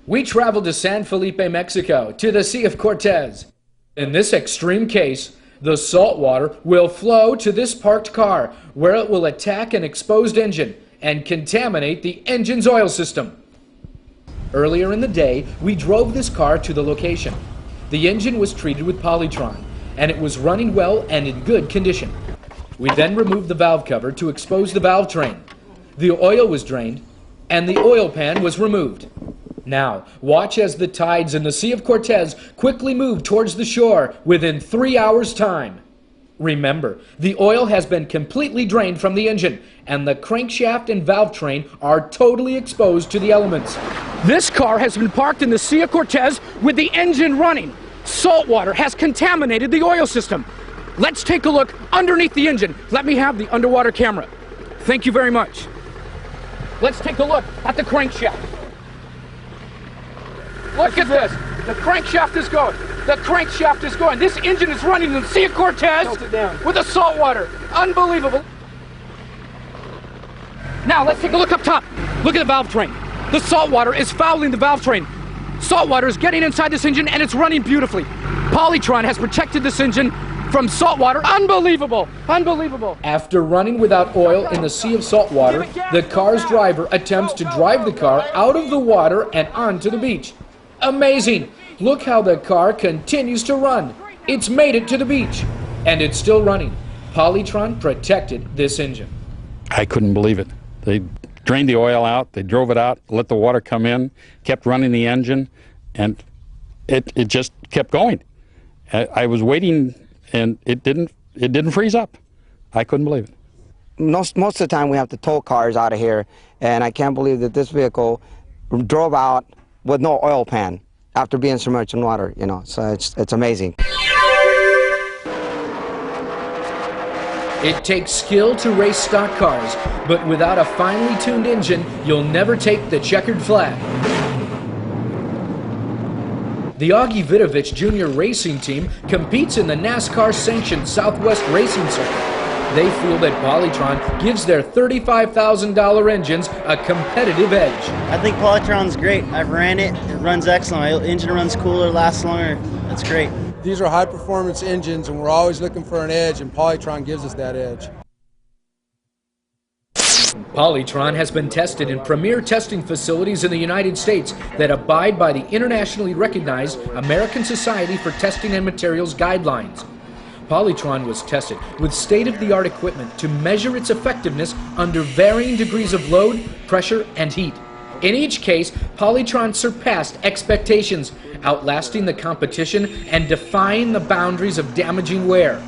We traveled to San Felipe, Mexico, to the Sea of Cortez. In this extreme case, the salt water will flow to this parked car, where it will attack an exposed engine and contaminate the engine's oil system. Earlier in the day, we drove this car to the location. The engine was treated with Polytron, and it was running well and in good condition. We then removed the valve cover to expose the valve train. The oil was drained, and the oil pan was removed. Now, watch as the tides in the Sea of Cortez quickly move towards the shore within 3 hours' time. Remember, the oil has been completely drained from the engine, and the crankshaft and valve train are totally exposed to the elements. This car has been parked in the Sea of Cortez with the engine running. Salt water has contaminated the oil system. Let's take a look underneath the engine. Let me have the underwater camera. Thank you very much. Let's take a look at the crankshaft. Look at this. The crankshaft is going. The crankshaft is going. This engine is running in the Sea of Cortez with the salt water. Unbelievable. Now let's take a look up top. Look at the valve train. The salt water is fouling the valve train. Salt water is getting inside this engine and it's running beautifully. Polytron has protected this engine from salt water. Unbelievable. Unbelievable. After running without oil in the sea of salt water, the car's driver attempts to drive the car out of the water and onto the beach. Amazing! Look how the car continues to run. It's made it to the beach, and it's still running. Polytron protected this engine. I couldn't believe it. They drained the oil out, they drove it out, let the water come in, kept running the engine, and it just kept going. I was waiting, and it didn't freeze up. I couldn't believe it. Most of the time we have to tow cars out of here, and I can't believe that this vehicle drove out with no oil pan after being submerged in water, you know, so it's amazing. It takes skill to race stock cars, but without a finely tuned engine, you'll never take the checkered flag. The Augie Vidovich Jr. Racing Team competes in the NASCAR-sanctioned Southwest Racing Circuit. They feel that Polytron gives their $35,000 engines a competitive edge. I think Polytron's great. I've ran it. It runs excellent. My engine runs cooler, lasts longer. It's great. These are high-performance engines, and we're always looking for an edge, and Polytron gives us that edge. Polytron has been tested in premier testing facilities in the United States that abide by the internationally recognized American Society for Testing and Materials guidelines. Polytron was tested with state-of-the-art equipment to measure its effectiveness under varying degrees of load, pressure, and heat. In each case, Polytron surpassed expectations, outlasting the competition and defying the boundaries of damaging wear.